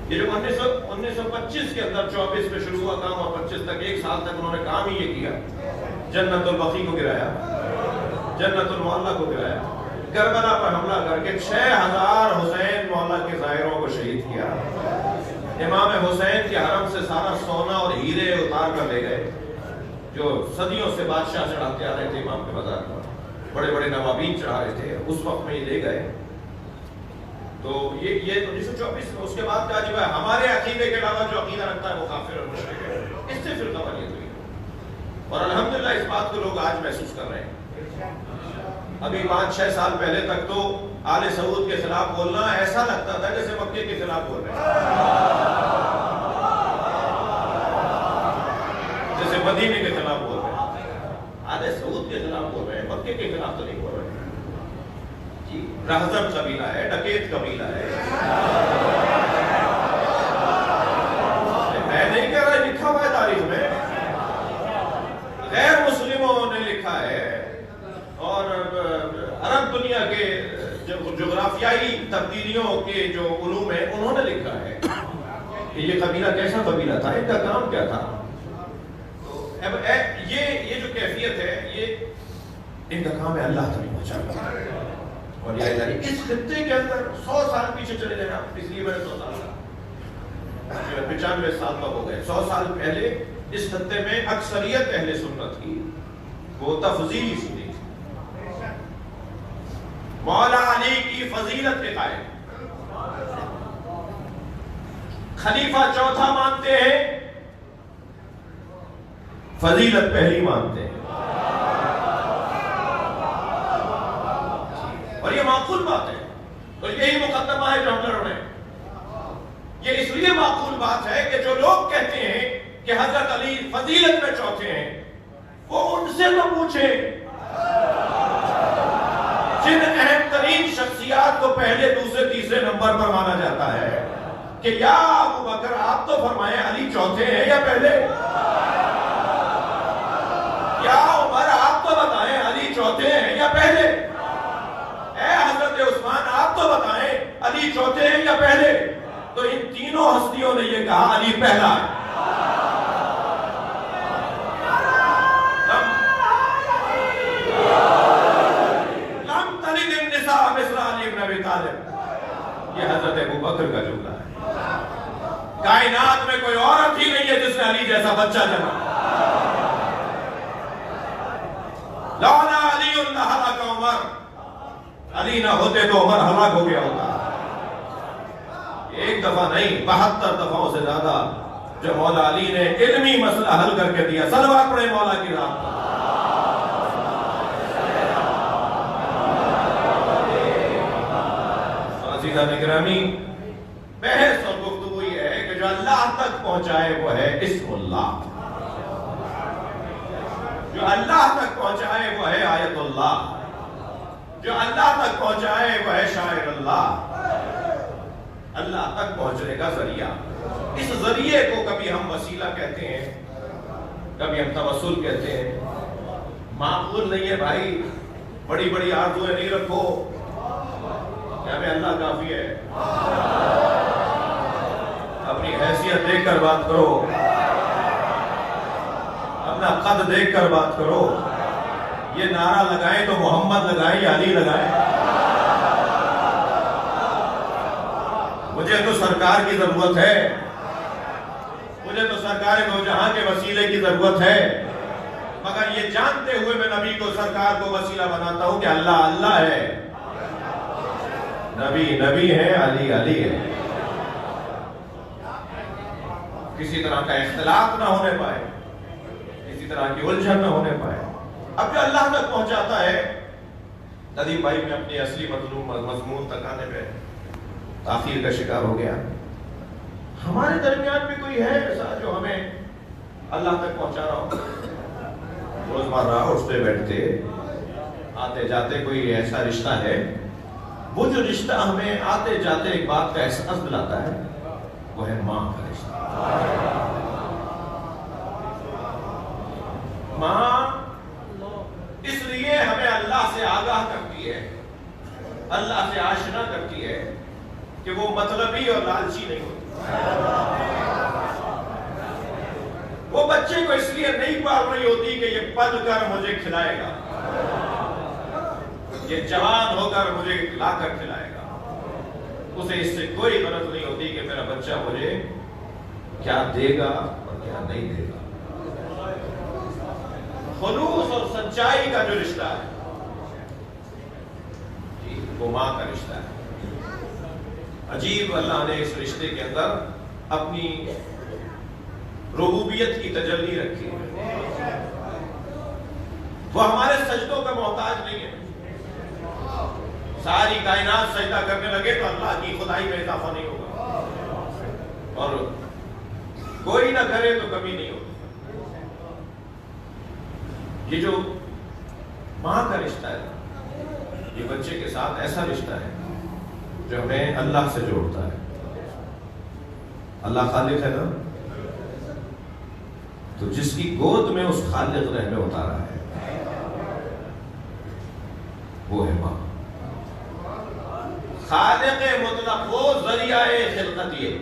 یہ جو 1925 کے اندر 24 میں شروع ہوا کام اور 25 تک 1 سال تک انہوں نے کام ہی یہ کیا. جنت البقیع کو گرایا, جنت المعلی کو گرایا, کربلا پر حملہ کر کے 6000 حسین مولا کے ظاہروں کو شہید کیا. امام حسین کے حرم سے سارا سونا اور ہیرے اتار کر لے گئے جو صدیوں سے بادشاہ چڑھاتے آ رہے تھے امام کے مزار پر. بڑے بڑے نوابین چڑھا رہے تھے، اس وقت میں یہ لے گئے تو یہ 1924 میں، اس کے بعد کہا جی بھائی ہمارے عقیدے کے علاوہ جو عقیدہ رکھتا ہے وہ کافر اور مشرک ہے، اس سے فرقہ واریت ہوئی اور الحمدللہ اس بات کو لوگ آج محسوس کر رہے ہیں۔ ابھی 5-6 سال پہلے تک تو آل سعود کے خلاف بولنا ایسا لگتا تھا جیسے مکے کے خلاف بول رہے ہیں، جیسے مدینے کے خلاف بول رہے ہیں، آل سعود کے خلاف بول رہے ہیں، مکے کے خلاف تو نہیں بول رہے ہیں۔ رہزن قبیلہ ہے، ڈکیت قبیلہ ہے، میں نہیں کہہ رہا، لکھا ہوا ہے تاریخ میں، غیر مسلموں نے لکھا ہے اور عرب دنیا کے جغرافیائی تبدیلیوں کے جو علوم ہیں انہوں نے لکھا ہے کہ یہ قبیلہ کیسا قبیلہ تھا، ان کا کام کیا تھا۔ اب یہ جو کیفیت ہے یہ ان کا کام ہے اللہ تک پہنچانا۔ اور یہ اس خطے کے اندر 100 سال پیچھے چلے جائیں آپ، اس لیے میں نے 100 سال کا 95 سال تک ہو گئے، 100 سال پہلے اس خطے میں اکثریت اہل سنت کی وہ تفضیلی سنی تھی، مولا علی کی فضیلت کے قائل، خلیفہ چوتھا مانتے ہیں، فضیلت پہلی مانتے ہیں، اور یہ معقول بات ہے، اور یہی مقدمہ ہے جو ہم لڑ رہے ہیں۔ یہ اس لیے معقول بات ہے کہ جو لوگ کہتے ہیں کہ حضرت علی فضیلت میں چوتھے ہیں، وہ ان سے تو پوچھیں جن اہم ترین شخصیات کو پہلے دوسرے تیسرے نمبر پر مانا جاتا ہے کہ یا ابو بکر آپ تو فرمائیں علی چوتھے ہیں یا پہلے، یا عمر آپ تو بتائیں علی چوتھے ہیں یا پہلے، اے حضرت عثمان آپ تو بتائیں علی چوتھے ہیں یا پہلے۔ تو ان تینوں ہستیوں نے یہ کہا علی پہلا ہے۔ لم تلد النساء مثل علی بن ابی طالب، یہ حضرت ابو بکر کا جملہ ہے۔ کائنات میں کوئی عورت ہی نہیں ہے جس نے علی جیسا بچہ جنا۔ لولا علی لہلک عمر، علی نہ ہوتے تو عمر ہلاک ہو گیا ہوتا۔ ایک دفعہ نہیں، 72 دفعوں سے زیادہ جو مولا علی نے علمی مسئلہ حل کر کے دیا۔ صلوات پڑھیں مولا کی راہ پر۔ عزیزان گرامی، بحث اور گفتگو یہ ہے کہ جو اللہ تک پہنچائے وہ ہے اسم اللہ، جو اللہ تک پہنچائے وہ ہے آیت اللہ، جو اللہ تک پہنچائے وہ ہے شاعر اللہ، اللہ تک پہنچنے کا ذریعہ۔ اس ذریعے کو کبھی ہم وسیلہ کہتے ہیں، کبھی ہم توسل کہتے ہیں۔ معقول نہیں ہے بھائی، بڑی بڑی آرزویں نہیں رکھو، کہ ہمیں اللہ کافی ہے۔ اپنی حیثیت دیکھ کر بات کرو، اپنا قد دیکھ کر بات کرو۔ یہ نعرہ لگائیں تو محمد لگائیں یا علی لگائیں؟ مجھے تو سرکار کی ضرورت ہے، مجھے تو سرکار دو جہاں کے وسیلے کی ضرورت ہے، مگر یہ جانتے ہوئے میں نبی کو سرکار کو وسیلہ بناتا ہوں کہ اللہ اللہ ہے، نبی نبی ہے، علی علی ہے۔ کسی طرح کا اختلاف نہ ہونے پائے، کسی طرح کی الجھن نہ ہونے پائے۔ اب جو اللہ تک پہنچاتا ہے، ندیم بھائی میں اپنی اصلی مضمون تک آنے پہ تاخیر کا شکار ہو گیا۔ ہمارے درمیان بھی کوئی ہے ایسا جو ہمیں اللہ تک پہنچا رہا ہو؟ روزمرہ اٹھتے بیٹھتے آتے جاتے کوئی ایسا رشتہ ہے، وہ جو رشتہ ہمیں آتے جاتے ایک بات کا احساس دلاتا ہے، وہ ہے ماں کا رشتہ۔ ماں اس لیے ہمیں اللہ سے آگاہ کرتی ہے، اللہ سے آشنا کرتی ہے کہ وہ مطلبی اور لالچی نہیں ہوتی۔ وہ بچے کو اس لیے نہیں پال رہی ہوتی کہ یہ پل کر مجھے کھلائے گا، یہ جوان ہو کر مجھے لا کر کھلائے گا۔ اسے اس سے کوئی غرض نہیں ہوتی کہ میرا بچہ مجھے کیا دے گا اور کیا نہیں دے گا۔ خلوص اور سچائی کا جو رشتہ ہے، وہ ماں کا رشتہ ہے. عجیب اللہ نے اس رشتے کے اندر اپنی ربوبیت کی تجلی رکھی ہے. وہ ہمارے سجدوں کا محتاج نہیں ہے. ساری کائنات سجدہ کرنے لگے تو اللہ کی خدائی میں اضافہ نہیں ہوگا, اور کوئی نہ کرے تو کمی نہیں ہوگی. یہ جو ماں کا رشتہ ہے, یہ بچے کے ساتھ ایسا رشتہ ہے جو ہمیں اللہ سے جوڑتا ہے. اللہ خالق ہے نا, تو جس کی گود میں اس خالق رہنے اتارا ہے وہ ہے ماں. خالق مطلق وہ ذریعہ خلقت, یہ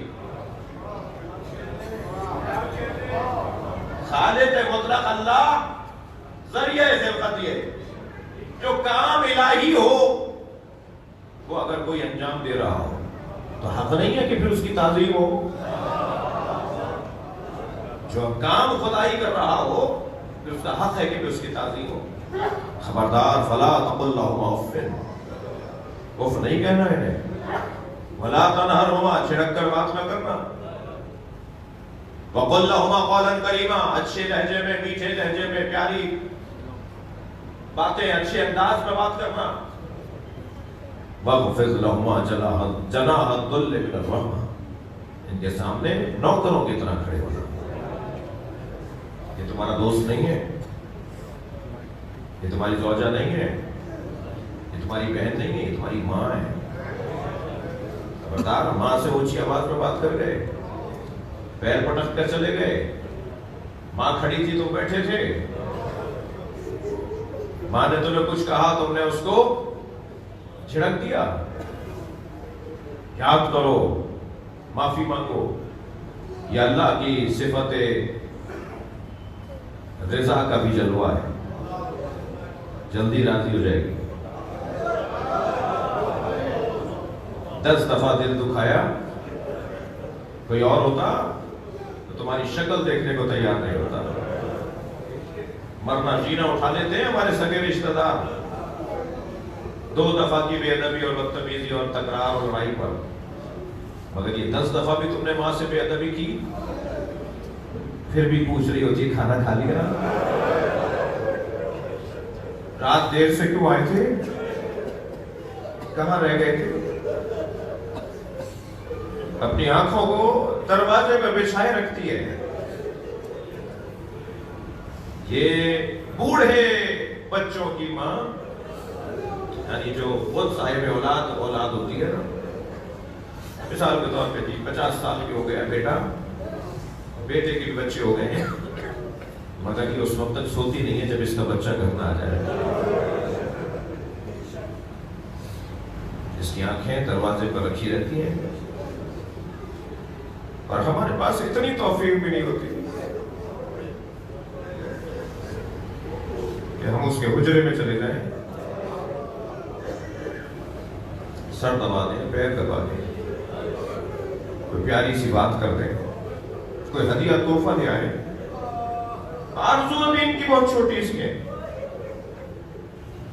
خالق مطلق اللہ ذریعہ خلقت, یہ جو کام الہی ہو وہ اگر کوئی انجام دے رہا ہو تو حق نہیں ہے کہ پھر اس کی تعظیم ہو. جو کام خدائی کر رہا ہو پھر اس کا حق ہے کہ پھر اس کی تعظیم ہو. خبردار فلا تقل لهما اف, اف نہیں کہنا ہے انہیں. ولا تنہرهما, چھڑک کر بات نہ کرنا. وقل لهما قولا کریما, اچھے لہجے میں, میٹھے لہجے میں, پیاری باتیں, اچھے انداز میں بات کرنا. وَاخْفِضْ لَهُمَا جَنَاحَ الذُّلِّ مِنَ الرَّحْمَةِ, ان کے سامنے نوکروں کی طرح کھڑے ہونا. یہ تمہارا دوست نہیں ہے, یہ تمہاری زوجہ نہیں ہے, یہ تمہاری بہن نہیں ہے, یہ تمہاری ماں ہے. خبردار, ماں سے اونچی آواز میں بات کر گئے, پیر پٹک کر چلے گئے. ماں کھڑی تھی تم بیٹھے تھے, ماں نے تمہیں کچھ کہا تم نے اس کو جھڑک دیا. یاد کرو, معافی مانگو. یہ اللہ کی صفت رضا کا بھی جلوہ ہے, جلدی راضی ہو جائے گی. 10 دفعہ دل دکھایا, کوئی اور ہوتا تو تمہاری شکل دیکھنے کو تیار نہیں ہوتا. مرنا جینا اٹھا لیتے ہیں ہمارے سگے رشتہ دار 2 دفعہ کی بے ادبی اور بدتمیزی اور تکرار اور لڑائی پر, مگر یہ 10 دفعہ بھی تم نے ماں سے بے ادبی کی, پھر بھی پوچھ رہی ہوتی کھانا کھا لیا, رات دیر سے کیوں آئے تھے, کہاں رہ گئے تھے. اپنی آنکھوں کو دروازے پہ بچھائے رکھتی ہے. یہ بوڑھے بچوں کی ماں, یعنی جو خود صاحب اولاد ہوتی ہے نا, مثال کے طور پہ 50 سال کی ہو گیا بیٹا, بیٹے کے بھی بچے ہو گئے ہیں, مگر یہ اس وقت تک سوتی نہیں ہے جب اس کا بچہ گھر میں آ جائے. اس کی آنکھیں دروازے پر رکھی رہتی ہیں, اور ہمارے پاس اتنی توفیق بھی نہیں ہوتی کہ ہم اس کے حجرے میں چلے جائیں, سر دبا دیں, پیر دبا دیں, کوئی پیاری سی بات کر دیں, کوئی ہدیہ تحفہ لے آئے. آرزو ابھی ان کی بہت چھوٹی سی ہے.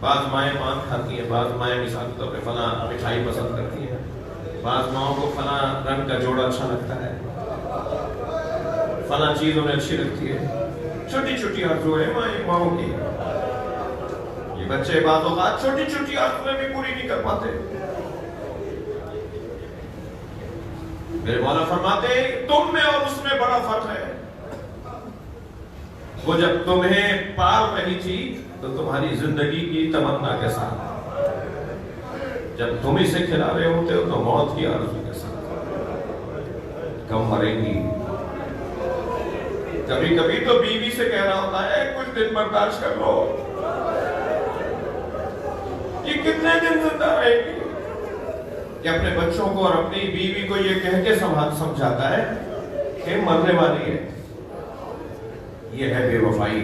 بعض مائیں پان کھاتی ہیں, بعض مائیں مثال کے طور پہ فلاں مٹھائی پسند کرتی ہیں, بعض ماؤں کو فلاں رنگ کا جوڑا اچھا لگتا ہے, فلاں چیز انہیں اچھی لگتی ہے. چھوٹی چھوٹی آرزو ہے ماؤں کی. یہ بچے بعض اوقات چھوٹی چھوٹی آرزویں بھی پوری نہیں کر پاتے. میرے مولا فرماتے تم میں اور اس میں بڑا فرق ہے. وہ جب تمہیں پال رہی تھی تو تمہاری زندگی کی تمنا کے ساتھ, جب تم اسے کھلا رہے ہوتے ہو تو موت کی آرزو کے ساتھ. کم مریں گی. کبھی کبھی تو بیوی سے کہہ رہا ہوتا ہے کچھ دن برداشت کر لو, یہ کتنے دن زندہ رہے گی. کہ اپنے بچوں کو اور اپنی بیوی کو یہ کہہ کے سمجھاتا ہے کہ مرنے والی ہے. یہ ہے بے وفائی,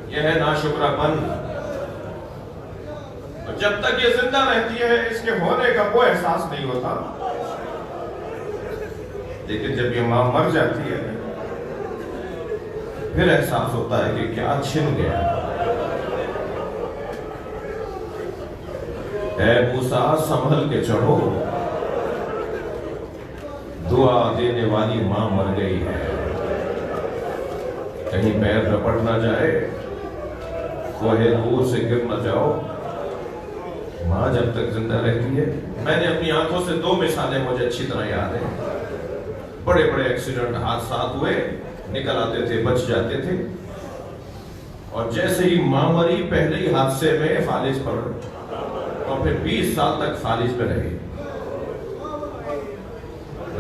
یہ ہے ناشکرہ پن. اور جب تک یہ زندہ رہتی ہے اس کے ہونے کا کوئی احساس نہیں ہوتا, لیکن جب یہ ماں مر جاتی ہے پھر احساس ہوتا ہے کہ کیا چھن گیا. اے موسیٰ سنبھل کے چڑھو، دعا دینے والی ماں مر گئی ہے، کہیں پیر رپٹ نہ جائے، کوہ طور سے گر نہ جاؤ۔ ماں جب تک زندہ رہتی ہے، میں نے اپنی آنکھوں سے 2 مثالیں مجھے اچھی طرح یاد ہیں۔ بڑے بڑے ایکسیڈنٹ حادثات ہوئے، نکل آتے تھے، بچ جاتے تھے، اور جیسے ہی ماں مری پہلے ہی حادثے میں فالج پڑ، اور پھر 20 سال تک فالج پہ رہی۔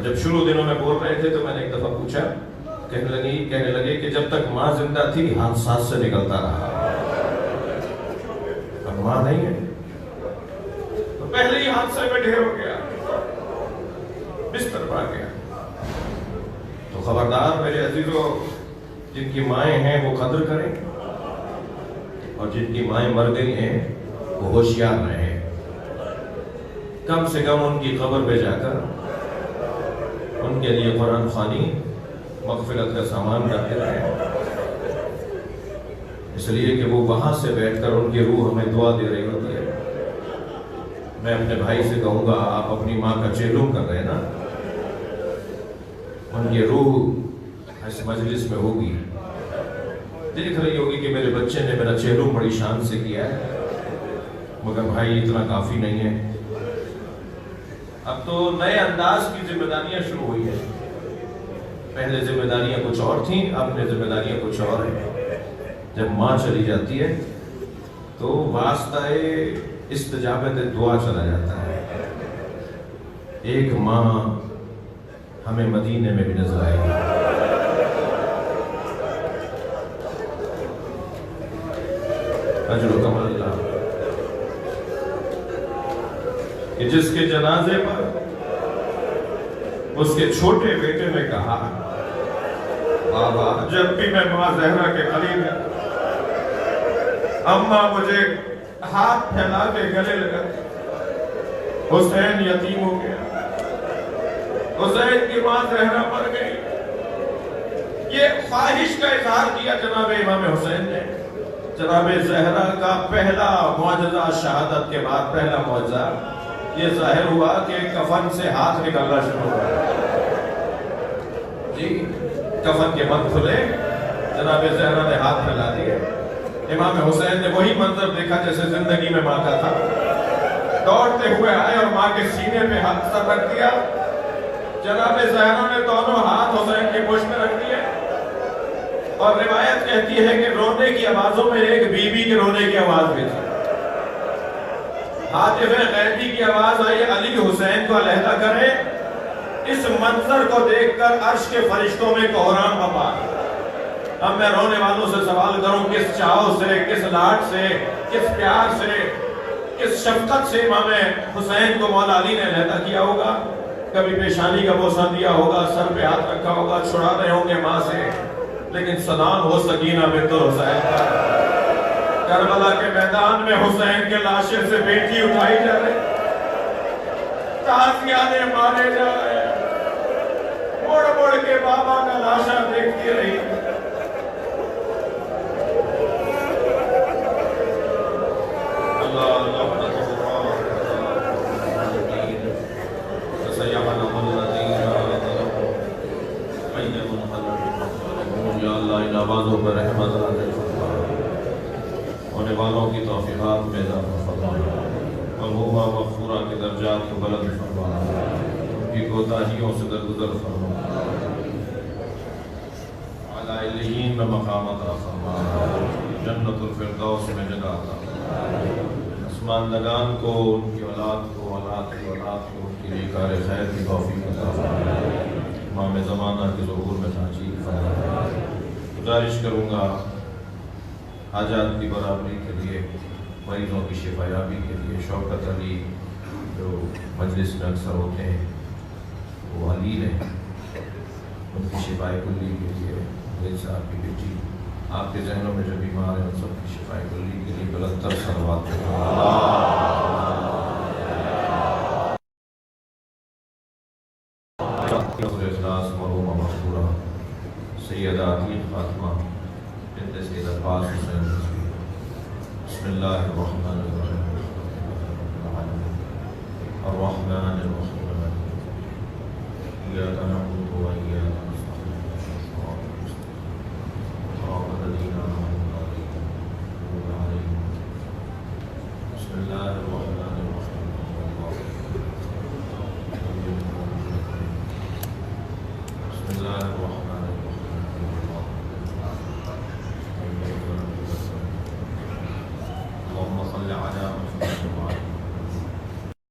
جب شروع دنوں میں بول رہے تھے تو میں نے ایک دفعہ پوچھا، کہنے لگے کہ جب تک ماں زندہ تھی حادثات سے نکلتا رہا، اب ماں نہیں ہے تو پہلے ہی حادثے میں ڈھیر ہو گیا، بستر پا گیا۔ تو خبردار میرے عزیزوں، جن کی مائیں ہیں وہ قدر کریں، اور جن کی مائیں مر گئی ہیں وہ ہوشیار رہیں، کم سے کم ان کی قبر پہ جا کر ان کے لیے قرآن خوانی، مغفرت کا سامان رکھتے رہیں، اس لیے کہ وہ وہاں سے بیٹھ کر ان کی روح ہمیں دعا دے رہی ہوتی ہے۔ میں اپنے بھائی سے کہوں گا، آپ اپنی ماں کا چہلم کر رہے ہیں نا، ان کی روح اس مجلس میں ہوگی، دیکھ رہی ہوگی کہ میرے بچے نے میرا چہلم بڑی شان سے کیا ہے، مگر بھائی اتنا کافی نہیں ہے۔ اب تو نئے انداز کی ذمہ داریاں شروع ہوئی ہیں، پہلے ذمہ داریاں کچھ اور تھیں، اب نے ذمہ داریاں کچھ اور ہیں۔ جب ماں چلی جاتی ہے تو واسطہ استجابت دعا چلا جاتا ہے۔ ایک ماں ہمیں مدینے میں بھی نظر آئے گی، اجر و کمال اللہ، کہ جس کے جنازے پر اس کے چھوٹے بیٹے نے کہا، بابا جب بھی میں ماں زہرا کے قریب ہے، اماں مجھے ہاتھ پھیلا کے گلے لگا، حسین یتیم ہو گیا، حسین کی ماں زہرا مر گئی۔ یہ خواہش کا اظہار کیا جناب امام حسین نے۔ جناب زہرا کا پہلا معجزہ، شہادت کے بعد پہلا معجزہ یہ ظاہر ہوا کہ کفن سے ہاتھ نکلنا شروع ہوا۔ جی کفن کے بند کھلے، جناب زہرا نے ہاتھ پھیلا دیے۔ امام حسین نے وہی منظر دیکھا جیسے زندگی میں ماں کا تھا، دوڑتے ہوئے آئے اور ماں کے سینے پہ ہاتھ سر رکھ دیا۔ جناب زہرا نے دونوں ہاتھ حسین کی پشت میں رکھ دیے، اور روایت کہتی ہے کہ رونے کی آوازوں میں ایک بی بی کے رونے کی آواز بھی تھی۔ ہاتف غیبی کی آواز آئی، علی حسین کو علیحدہ کرے۔ اس منظر کو دیکھ کر عرش کے فرشتوں میں کوہرام بپا۔ اب میں رونے والوں سے سوال کروں، کس چاہو سے، کس لاڈ سے، کس پیار سے، کس شفقت سے امام حسین کو مولا علی نے علیحدہ کیا ہوگا؟ کبھی پیشانی کا بوسہ دیا ہوگا، سر پہ ہاتھ رکھا ہوگا، چھڑا رہے ہوں گے ماں سے، لیکن سلام ہو سکینہ بنت حسین کا۔ کربلا کے میدان میں حسین کے لاشے سے بیٹی اٹھائی جا رہی، تازیانے مارے جا رہے، مڑ مڑ کے بابا کا لاشا دیکھتی رہی۔ نوازوں پر رحمت نازل فرما، ہونے والوں کی توفیقات میں اضافہ فرما، مرحومہ مغفورہ کے درجات کو بلند فرما، ان کی کوتاہیوں سے درگزر فرما، اعلیٰ علیین میں مقام عطا فرما، جنت الفردوس میں جگہ عطا فرما، آسمان لگان کو، ان کی اولاد کو، اولاد کی اولاد کو، ان کے لیے کار خیر کی توفیق عطا فرما، امام زمانہ کے ظہور میں تاجیل فرما۔ گزارش کروں گا حاجات کی برابری کے لیے، مریضوں کی شفا یابی کے لیے، شوکت علی جو مجلس میں اکثر ہوتے ہیں وہ علی ہیں، ان کی شفا کلی کے لیے، علی صاحب کی بیٹی، آپ کے ذہنوں میں جو بیمار ہیں ان سب کی شفا کلی کے لیے بلند تر صلوات اخلاص مرحومہ مغفورہ سیدہ عتیق فاطمہ بنت سید عباس حسین بسم اللہ الرحمن الرحیم الرحمن الرحيم إياك نعبد